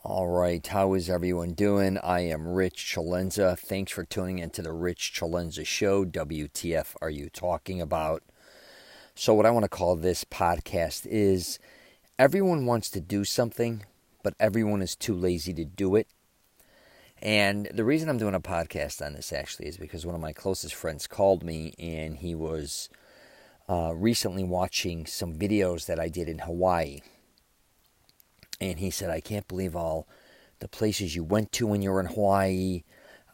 All right, how is everyone doing? I am Rich CELENZA. Thanks for tuning into the Rich CELENZA Show. WTF are you talking about? So what I want to call this podcast is everyone wants to do something, but everyone is too lazy to do it. And the reason I'm doing a podcast on this actually is because one of my closest friends called me and he was recently watching some videos that I did in Hawaii. And he said, I can't believe all the places you went to when you were in Hawaii.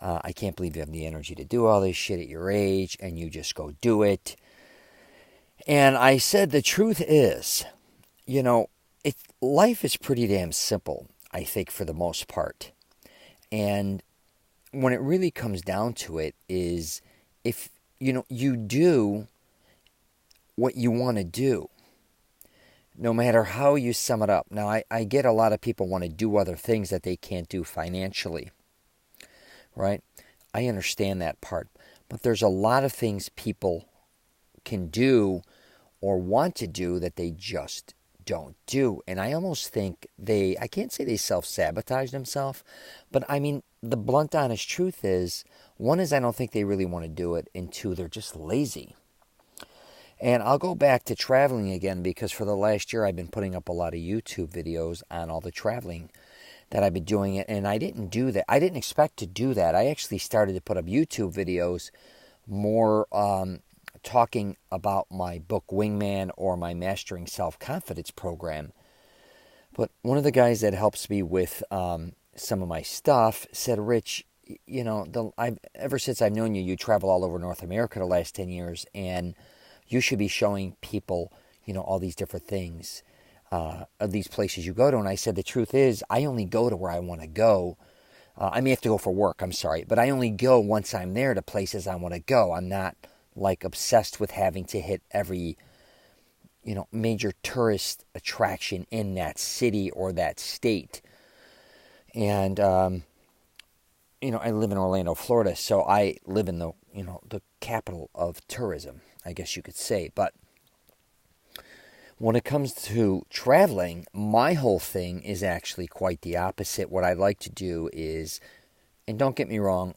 I can't believe you have the energy to do all this shit at your age, and you just go do it. And I said, the truth is, life is pretty damn simple, I think, for the most part. And when it really comes down to it is if, you do what you want to do, no matter how you sum it up. Now, I get a lot of people want to do other things that they can't do financially, right? I understand that part. But there's a lot of things people can do or want to do that they just don't do. And I almost think I can't say they self-sabotage themselves, but I mean, the blunt, honest truth is, one is I don't think they really want to do it, and two, they're just lazy. And I'll go back to traveling again because for the last year I've been putting up a lot of YouTube videos on all the traveling that I've been doing it. And I didn't do that. I didn't expect to do that. I actually started to put up YouTube videos more talking about my book Wingman or my Mastering Self-Confidence program. But one of the guys that helps me with some of my stuff said, Rich, ever since I've known you, you travel all over North America the last 10 years, and you should be showing people, all these different things of these places you go to. And I said, the truth is, I only go to where I want to go. I may have to go for work, I'm sorry. But I only go once I'm there to places I want to go. I'm not, obsessed with having to hit every, major tourist attraction in that city or that state. And, I live in Orlando, Florida, so I live in the capital of tourism, I guess you could say. But when it comes to traveling, my whole thing is actually quite the opposite. What I like to do is, and don't get me wrong,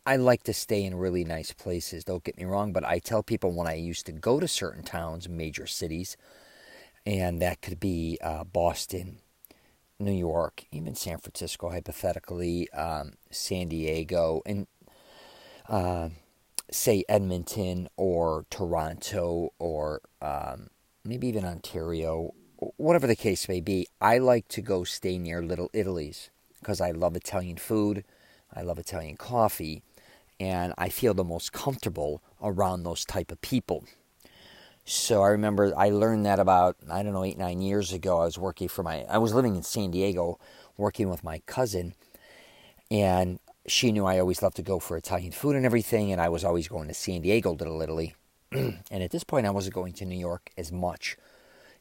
I like to stay in really nice places, don't get me wrong, but I tell people when I used to go to certain towns, major cities, and that could be Boston, New York, even San Francisco, hypothetically, San Diego, and say Edmonton or Toronto or maybe even Ontario, whatever the case may be, I like to go stay near Little Italy's because I love Italian food, I love Italian coffee, and I feel the most comfortable around those type of people. So I remember I learned that about, 8, 9 years ago. I was living in San Diego working with my cousin, and she knew I always loved to go for Italian food and everything, and I was always going to San Diego, Little Italy. And at this point, I wasn't going to New York as much.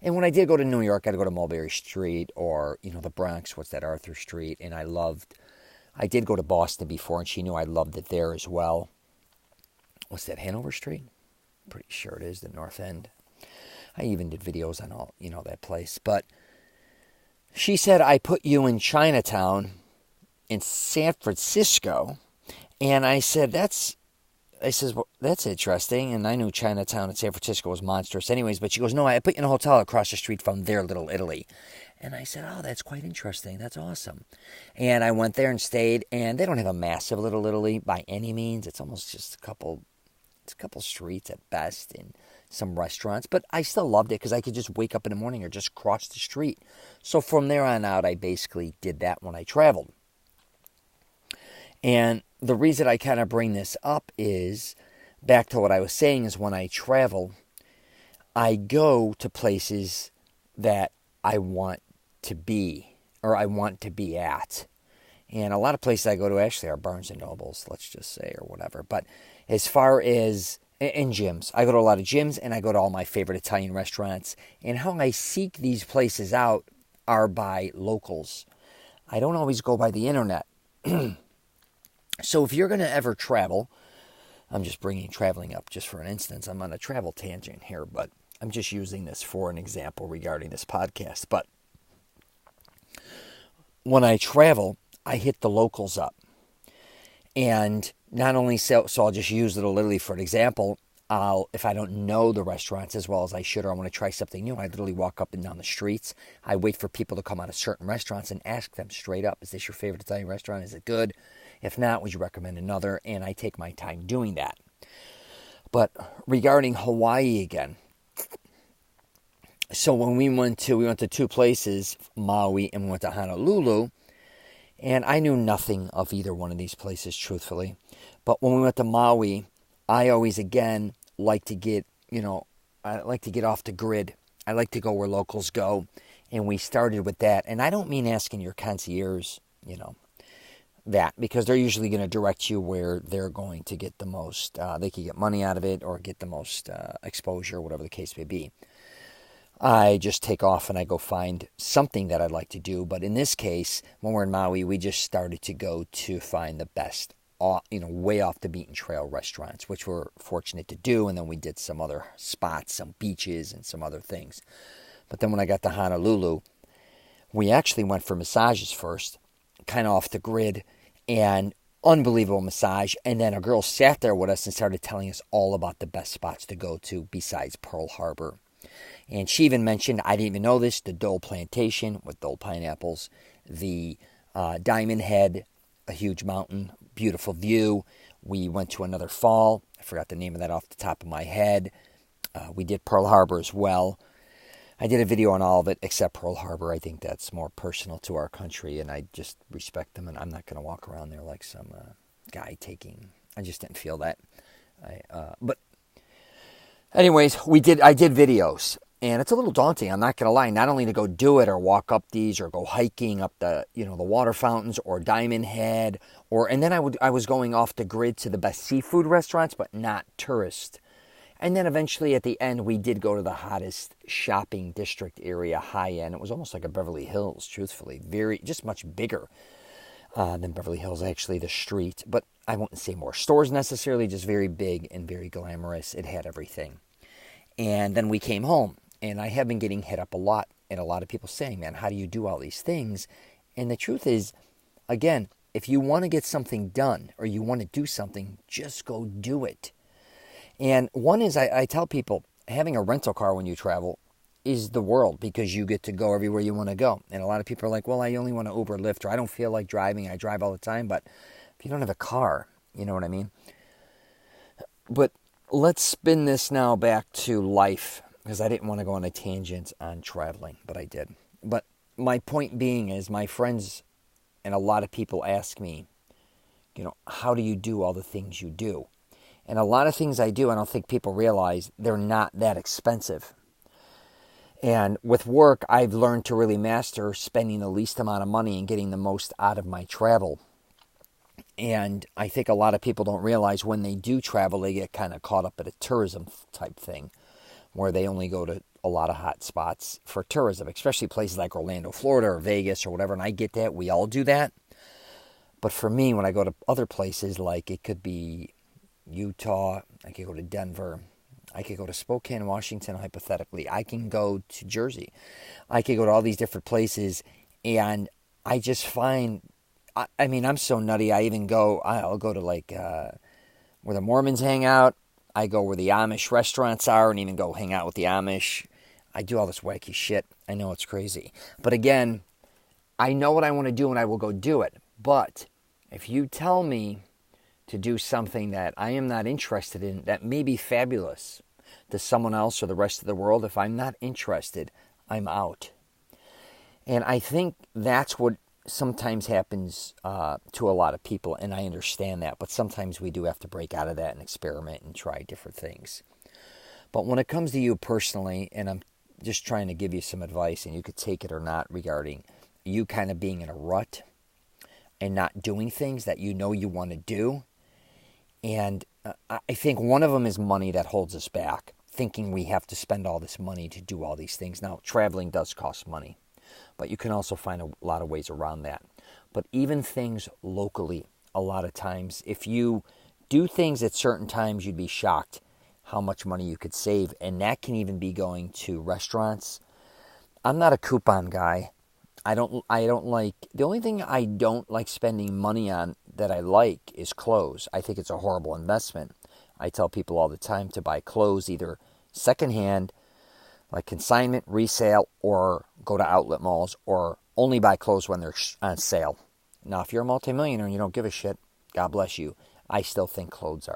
And when I did go to New York, I'd go to Mulberry Street or, the Bronx, what's that, Arthur Street, and I did go to Boston before, and she knew I loved it there as well. What's that, Hanover Street? Pretty sure it is, the North End. I even did videos on all, that place. But she said, I put you in Chinatown in San Francisco. And I said, that's interesting. And I knew Chinatown in San Francisco was monstrous anyways. But she goes, no, I put you in a hotel across the street from their Little Italy. And I said, oh, that's quite interesting. That's awesome. And I went there and stayed. And they don't have a massive Little Italy by any means. It's almost just a couple streets at best and some restaurants. But I still loved it because I could just wake up in the morning or just cross the street. So from there on out, I basically did that when I traveled. And the reason I kind of bring this up is, back to what I was saying, is when I travel, I go to places that I want to be, or I want to be at. And a lot of places I go to actually are Barnes & Nobles, let's just say, or whatever. But as far as, in gyms, I go to a lot of gyms, and I go to all my favorite Italian restaurants. And how I seek these places out are by locals. I don't always go by the internet. So if you're going to ever travel, I'm just bringing traveling up just for an instance. I'm on a travel tangent here, but I'm just using this for an example regarding this podcast. But when I travel, I hit the locals up. And not only so I'll just use it literally for an example. If I don't know the restaurants as well as I should, or I want to try something new, I literally walk up and down the streets. I wait for people to come out of certain restaurants and ask them straight up, is this your favorite Italian restaurant? Is it good? If not, would you recommend another? And I take my time doing that. But regarding Hawaii again, so when we went to two places, Maui and we went to Honolulu, and I knew nothing of either one of these places, truthfully. But when we went to Maui, I always, again, like to get, I like to get off the grid. I like to go where locals go. And we started with that. And I don't mean asking your concierge, that, because they're usually going to direct you where they're going to get the most, they can get money out of it or get the most exposure, whatever the case may be. I just take off and I go find something that I'd like to do. But in this case, when we're in Maui, we just started to go to find the best, way off the beaten trail restaurants, which we're fortunate to do. And then we did some other spots, some beaches and some other things. But then when I got to Honolulu, we actually went for massages first, kind of off the grid, and unbelievable massage. And then a girl sat there with us and started telling us all about the best spots to go to besides Pearl Harbor. And she even mentioned, I didn't even know this, the Dole Plantation with Dole pineapples, the Diamond Head, a huge mountain, beautiful view. We went to another fall. I forgot the name of that off the top of my head. We did Pearl Harbor as well. I did a video on all of it except Pearl Harbor. I think that's more personal to our country, and I just respect them, and I'm not going to walk around there like some guy taking... I just didn't feel that. But anyways, I did videos. And it's a little daunting, I'm not going to lie, not only to go do it or walk up these or go hiking up the water fountains or Diamond Head, and then I was going off the grid to the best seafood restaurants, but not tourist. And then eventually at the end, we did go to the hottest shopping district area, high end. It was almost like a Beverly Hills, truthfully, just much bigger than Beverly Hills, actually, the street. But I wouldn't say more stores necessarily, just very big and very glamorous. It had everything. And then we came home. And I have been getting hit up a lot, and a lot of people saying, man, how do you do all these things? And the truth is, again, if you want to get something done or you want to do something, just go do it. And one is, I tell people, having a rental car when you travel is the world, because you get to go everywhere you want to go. And a lot of people are like, well, I only want to Uber, Lyft, or I don't feel like driving. I drive all the time. But if you don't have a car, you know what I mean? But let's spin this now back to life, because I didn't want to go on a tangent on traveling, but I did. But my point being is, my friends and a lot of people ask me, how do you do all the things you do? And a lot of things I do, I don't think people realize, they're not that expensive. And with work, I've learned to really master spending the least amount of money and getting the most out of my travel. And I think a lot of people don't realize when they do travel, they get kind of caught up at a tourism type thing, where they only go to a lot of hot spots for tourism, especially places like Orlando, Florida, or Vegas, or whatever. And I get that. We all do that. But for me, when I go to other places, like it could be Utah, I could go to Denver, I could go to Spokane, Washington, hypothetically. I can go to Jersey. I could go to all these different places, and I just find, I'm so nutty. I'll go to like where the Mormons hang out. I go where the Amish restaurants are and even go hang out with the Amish. I do all this wacky shit. I know it's crazy. But again, I know what I want to do and I will go do it. But if you tell me to do something that I am not interested in, that may be fabulous to someone else or the rest of the world, if I'm not interested, I'm out. And I think that's what sometimes happens to a lot of people, and I understand that, but sometimes we do have to break out of that and experiment and try different things. But when it comes to you personally, and I'm just trying to give you some advice, and you could take it or not, regarding you kind of being in a rut and not doing things that you know you want to do. And I think one of them is money that holds us back, thinking we have to spend all this money to do all these things. Now, traveling does cost money, but you can also find a lot of ways around that. But even things locally, a lot of times, if you do things at certain times, you'd be shocked how much money you could save. And that can even be going to restaurants. I'm not a coupon guy. I don't like, the only thing I don't like spending money on that I like is clothes. I think it's a horrible investment. I tell people all the time to buy clothes either secondhand, like consignment, resale, or go to outlet malls, or only buy clothes when they're on sale. Now, if you're a multimillionaire and you don't give a shit, God bless you. I still think clothes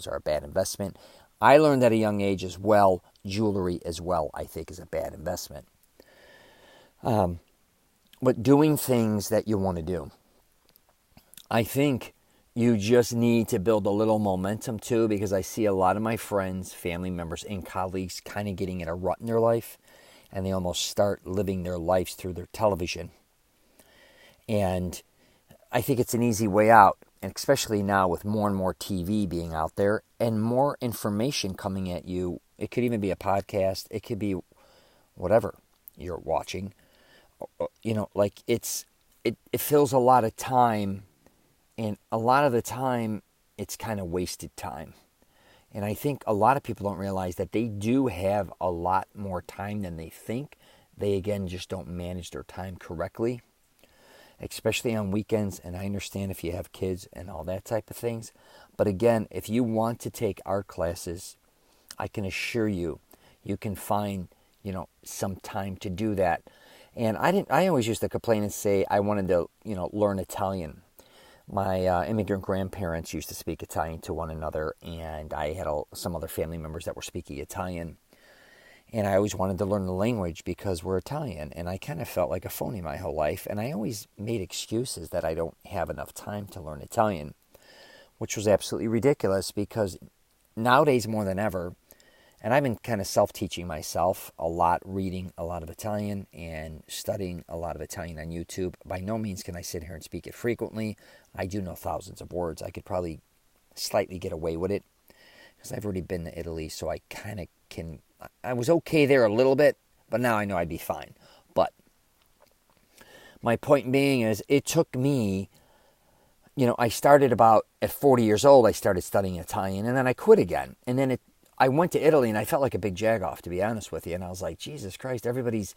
are a bad investment. I learned at a young age as well, jewelry as well, I think is a bad investment. But doing things that you want to do. I think you just need to build a little momentum too, because I see a lot of my friends, family members, and colleagues kind of getting in a rut in their life, and they almost start living their lives through their television. And I think it's an easy way out, and especially now with more and more TV being out there and more information coming at you. It could even be a podcast. It could be whatever you're watching. Like it fills a lot of time, and a lot of the time it's kind of wasted time. And I think a lot of people don't realize that they do have a lot more time than they think. They, again, just don't manage their time correctly, especially on weekends. And I understand if you have kids and all that type of things. But again, if you want to take art classes, I can assure you, you can find, some time to do that. And I always used to complain and say I wanted to, learn Italian. My immigrant grandparents used to speak Italian to one another, and I had some other family members that were speaking Italian. And I always wanted to learn the language because we're Italian, and I kind of felt like a phony my whole life. And I always made excuses that I don't have enough time to learn Italian, which was absolutely ridiculous because nowadays more than ever, and I've been kind of self-teaching myself a lot, reading a lot of Italian and studying a lot of Italian on YouTube. By no means can I sit here and speak it frequently. I do know thousands of words. I could probably slightly get away with it because I've already been to Italy, so I kind of can. I was okay there a little bit, but now I know I'd be fine. But my point being is it took me, I started at 40 years old, I started studying Italian, and then I quit again. And then I went to Italy, and I felt like a big jagoff, to be honest with you. And I was like, Jesus Christ, everybody's,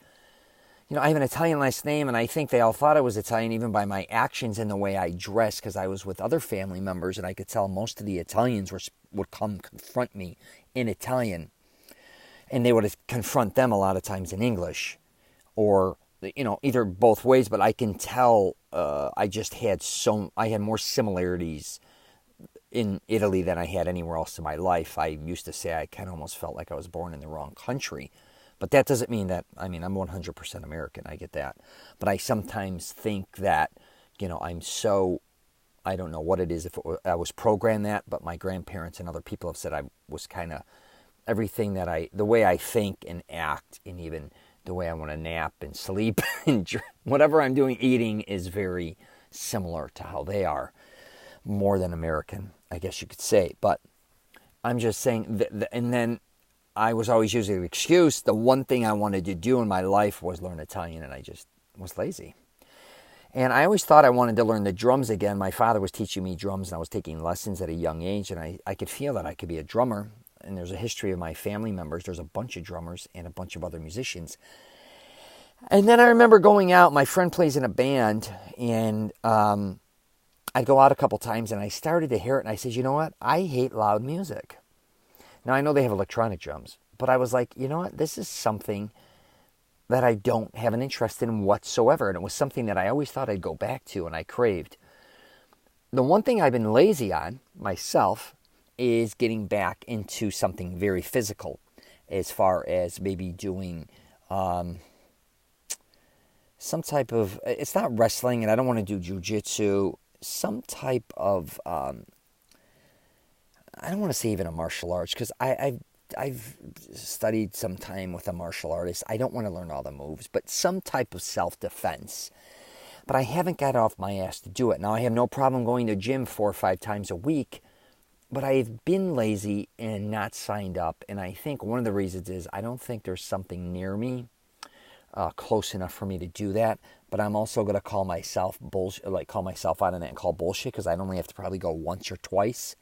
I have an Italian last name, and I think they all thought I was Italian even by my actions and the way I dressed, because I was with other family members, and I could tell most of the Italians would come confront me in Italian, and they would confront them a lot of times in English, or, either both ways. But I can tell I had more similarities in Italy than I had anywhere else in my life. I used to say I kind of almost felt like I was born in the wrong country. But that doesn't mean that, I'm 100% American, I get that. But I sometimes think that, I don't know what it is, I was programmed that, but my grandparents and other people have said I was kind of, everything the way I think and act, and even the way I want to nap and sleep, and whatever I'm doing, eating, is very similar to how they are. More than American, I guess you could say. But I'm just saying, and then I was always using an excuse. The one thing I wanted to do in my life was learn Italian, and I just was lazy. And I always thought I wanted to learn the drums again. My father was teaching me drums, and I was taking lessons at a young age, and I could feel that I could be a drummer. And there's a history of my family members. There's a bunch of drummers and a bunch of other musicians. And then I remember going out. My friend plays in a band, and I'd go out a couple times, and I started to hear it, and I said, you know what? I hate loud music. Now, I know they have electronic drums, but I was like, you know what? This is something that I don't have an interest in whatsoever, and it was something that I always thought I'd go back to, and I craved. The one thing I've been lazy on myself is getting back into something very physical, as far as maybe doing some type of, it's not wrestling, and I don't want to do jiu-jitsu, some type of, I don't want to say even a martial arts, because I've studied some time with a martial artist. I don't want to learn all the moves, but some type of self-defense. But I haven't got off my ass to do it. Now, I have no problem going to gym 4 or 5 times a week, but I've been lazy and not signed up. And I think one of the reasons is I don't think there's something near me close enough for me to do that. But I'm also going to call myself call myself out on that and call bullshit, because I'd only have to probably go once or twice.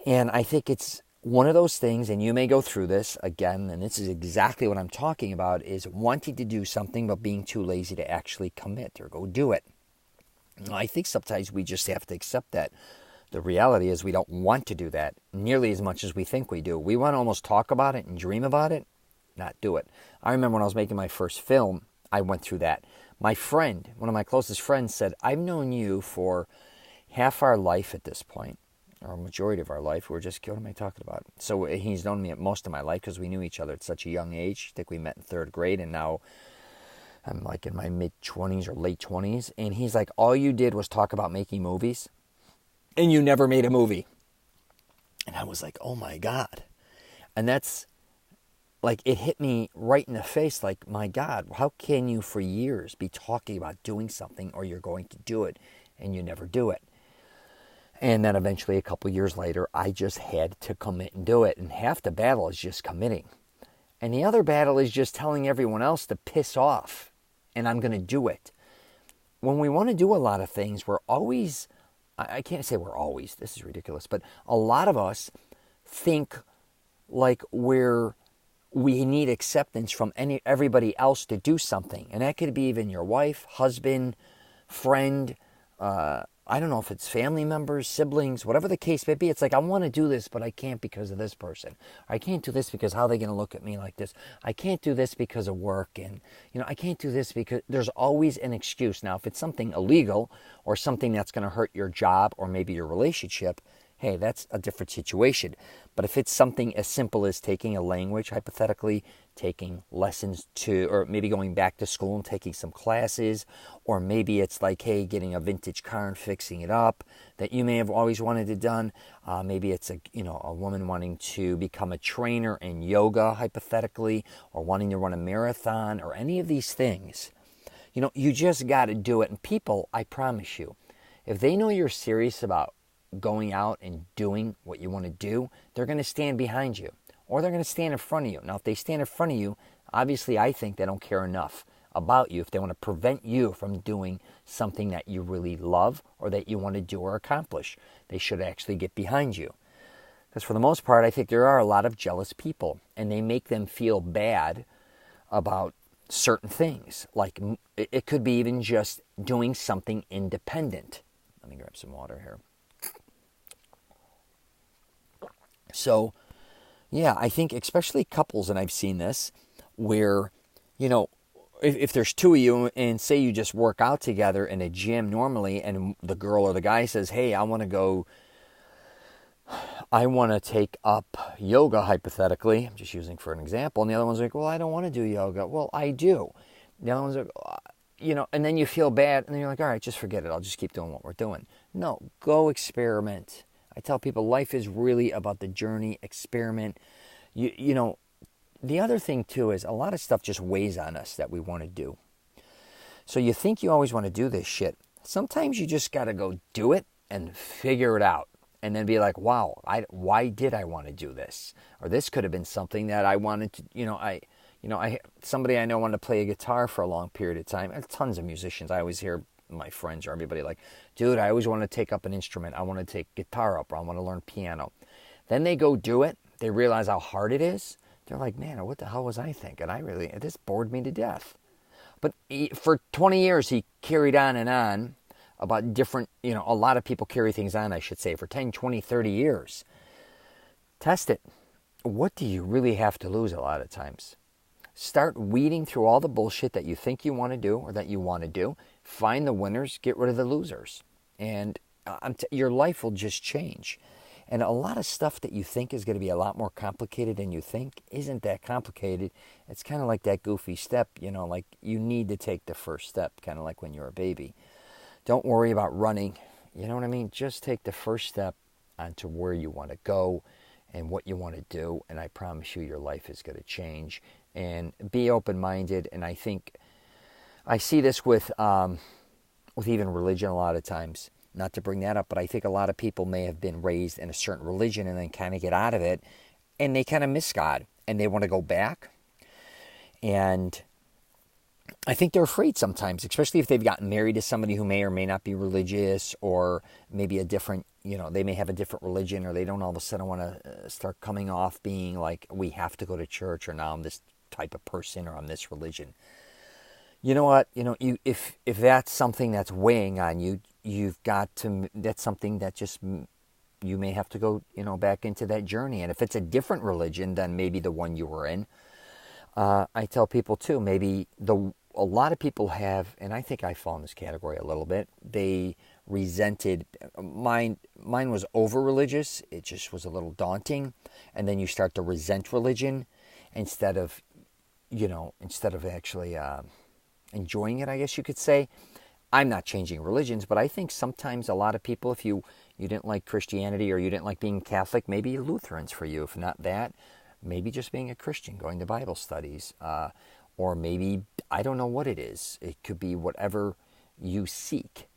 And I think it's one of those things, and you may go through this again, and this is exactly what I'm talking about, is wanting to do something but being too lazy to actually commit or go do it. I think sometimes we just have to accept that. The reality is we don't want to do that nearly as much as we think we do. We want to almost talk about it and dream about it, not do it. I remember when I was making my first film, I went through that. My friend, one of my closest friends, said, I've known you for half our life at this point, or a majority of our life. We're just, what am I talking about? So he's known me at most of my life because we knew each other at such a young age. I think we met in 3rd grade, and now I'm like in my mid-20s or late 20s. And he's like, all you did was talk about making movies, and you never made a movie. And I was like, oh my God. And that's like, it hit me right in the face. Like, my God, how can you for years be talking about doing something, or you're going to do it, and you never do it? And then eventually a couple years later, I just had to commit and do it. And half the battle is just committing. And the other battle is just telling everyone else to piss off. And I'm going to do it. When we want to do a lot of things, we're always, I can't say we're always, this is ridiculous, but a lot of us think like we need acceptance from everybody else to do something. And that could be even your wife, husband, friend, I don't know if it's family members, siblings, whatever the case may be. It's like, I want to do this, but I can't because of this person. I can't do this because how are they going to look at me like this? I can't do this because of work. And, I can't do this because there's always an excuse. Now, if it's something illegal or something that's going to hurt your job or maybe your relationship, hey, that's a different situation. But if it's something as simple as taking a language, hypothetically, taking lessons or maybe going back to school and taking some classes, or maybe it's like, hey, getting a vintage car and fixing it up that you may have always wanted to done. Maybe it's a woman wanting to become a trainer in yoga, hypothetically, or wanting to run a marathon, or any of these things. You just got to do it. And people, I promise you, if they know you're serious about going out and doing what you want to do, they're going to stand behind you, or they're going to stand in front of you. Now, if they stand in front of you, obviously I think they don't care enough about you if they want to prevent you from doing something that you really love or that you want to do or accomplish. They should actually get behind you. Because for the most part, I think there are a lot of jealous people, and they make them feel bad about certain things. Like, it could be even just doing something independent. Let me grab some water here. So, yeah, I think especially couples, and I've seen this, where, if there's two of you and say you just work out together in a gym normally, and the girl or the guy says, hey, I want to take up yoga, hypothetically. I'm just using for an example. And the other one's like, well, I don't want to do yoga. Well, I do. The other one's like, and then you feel bad, and then you're like, all right, just forget it. I'll just keep doing what we're doing. No, go experiment. I tell people life is really about the journey, experiment. The other thing too is a lot of stuff just weighs on us that we want to do. So you think you always want to do this shit. Sometimes you just got to go do it and figure it out. And then be like, wow, why did I want to do this? Or this could have been something that I wanted to, somebody I know wanted to play a guitar for a long period of time. I have tons of musicians. I always hear my friends or everybody like, dude, I always want to take up an instrument. I want to take guitar up, or I want to learn piano. Then they go do it. They realize how hard it is. They're like, man, what the hell was I thinking? This bored me to death. But for 20 years, he carried on and on about different, a lot of people carry things on, I should say, for 10, 20, 30 years. Test it. What do you really have to lose a lot of times? Start weeding through all the bullshit that you think you want to do or that you want to do. Find the winners, get rid of the losers. And your life will just change. And a lot of stuff that you think is going to be a lot more complicated than you think isn't that complicated. It's kind of like that goofy step, like you need to take the first step, kind of like when you're a baby. Don't worry about running. You know what I mean? Just take the first step onto where you want to go and what you want to do. And I promise you, your life is going to change. And be open-minded. And I think I see this with even religion a lot of times. Not to bring that up, but I think a lot of people may have been raised in a certain religion and then kind of get out of it, and they kind of miss God, and they want to go back. And I think they're afraid sometimes, especially if they've gotten married to somebody who may or may not be religious, or maybe a different, they may have a different religion, or they don't all of a sudden want to start coming off being like, we have to go to church, or now I'm this type of person, or I'm this religion. You know what? If that's something that's weighing on you, that's something that just, you may have to go, back into that journey. And if it's a different religion than maybe the one you were in, I tell people too, maybe a lot of people have, and I think I fall in this category a little bit, they resented, mine was over-religious, it just was a little daunting, and then you start to resent religion instead of actually enjoying it, I guess you could say. I'm not changing religions, but I think sometimes a lot of people, if you didn't like Christianity, or you didn't like being Catholic, maybe Lutherans for you. If not that, maybe just being a Christian, going to Bible studies, or maybe, I don't know what it is. It could be whatever you seek.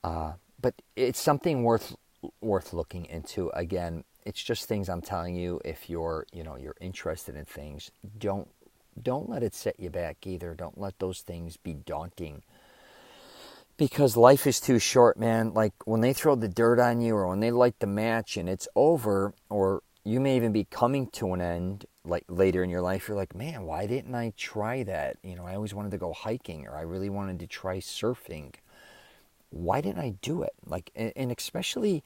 But it's something worth looking into. Again, it's just things I'm telling you. If you're interested in things, don't let it set you back either. Don't let those things be daunting. Because life is too short, man. Like, when they throw the dirt on you, or when they light the match and it's over, or you may even be coming to an end, like later in your life, you're like, man, why didn't I try that? I always wanted to go hiking, or I really wanted to try surfing. Why didn't I do it? Like, and especially,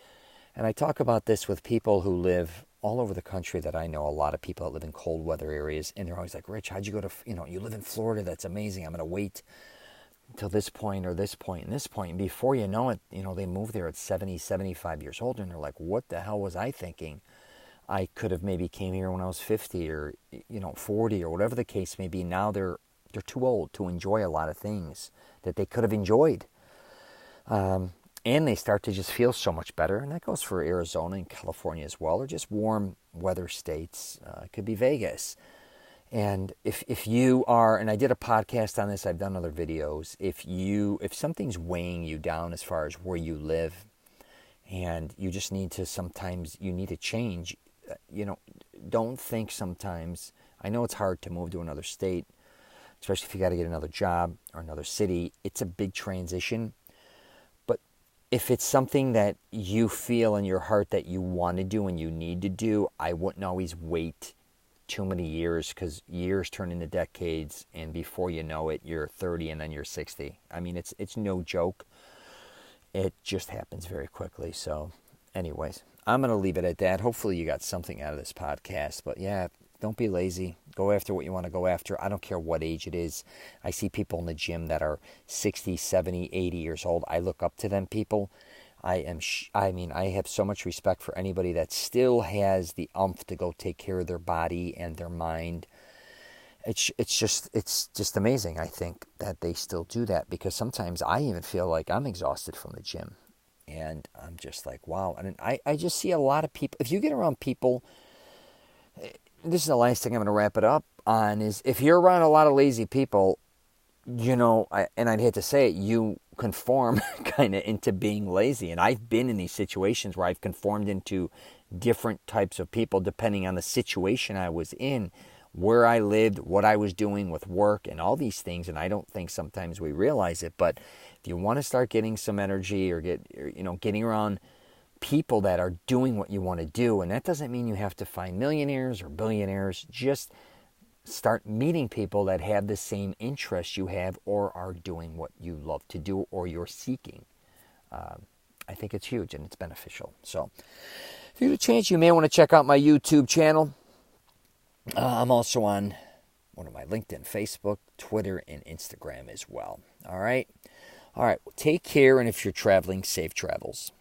and I talk about this with people who live all over the country that I know, a lot of people that live in cold weather areas, and they're always like, Rich, how'd you go to, you live in Florida, that's amazing. I'm going to wait until this point, or this point, and this point. And before you know it, they move there at 70, 75 years old, and they're like, what the hell was I thinking? I could have maybe came here when I was 50, or 40, or whatever the case may be. Now they're too old to enjoy a lot of things that they could have enjoyed. And they start to just feel so much better. And that goes for Arizona and California as well, or just warm weather states. It could be Vegas. And if you are, and I did a podcast on this, I've done other videos, if something's weighing you down as far as where you live, and you just need to, sometimes you need to change, don't think sometimes, I know it's hard to move to another state, especially if you got to get another job or another city. It's a big transition. But if it's something that you feel in your heart that you want to do and you need to do, I wouldn't always wait too many years, because years turn into decades, and before you know it, you're 30 and then you're 60. I mean, it's no joke. It just happens very quickly. So anyways, I'm going to leave it at that. Hopefully you got something out of this podcast. But yeah, don't be lazy. Go after what you want to go after. I don't care what age it is. I see people in the gym that are 60, 70, 80 years old. I look up to them people. I have so much respect for anybody that still has the oomph to go take care of their body and their mind. It's just amazing, I think, that they still do that, because sometimes I even feel like I'm exhausted from the gym. And I'm just like, wow. And I just see a lot of people, if you get around people, this is the last thing I'm going to wrap it up on, is if you're around a lot of lazy people, and I'd hate to say it, you conform kind of into being lazy. And I've been in these situations where I've conformed into different types of people depending on the situation I was in, where I lived, what I was doing with work, and all these things. And I don't think sometimes we realize it, but if you want to start getting some energy, or getting around people that are doing what you want to do, and that doesn't mean you have to find millionaires or billionaires, just start meeting people that have the same interests you have, or are doing what you love to do, or you're seeking. I think it's huge and it's beneficial. So if you get a chance, you may want to check out my YouTube channel. I'm also on one of my LinkedIn, Facebook, Twitter, and Instagram as well. All right. Take care. And if you're traveling, safe travels.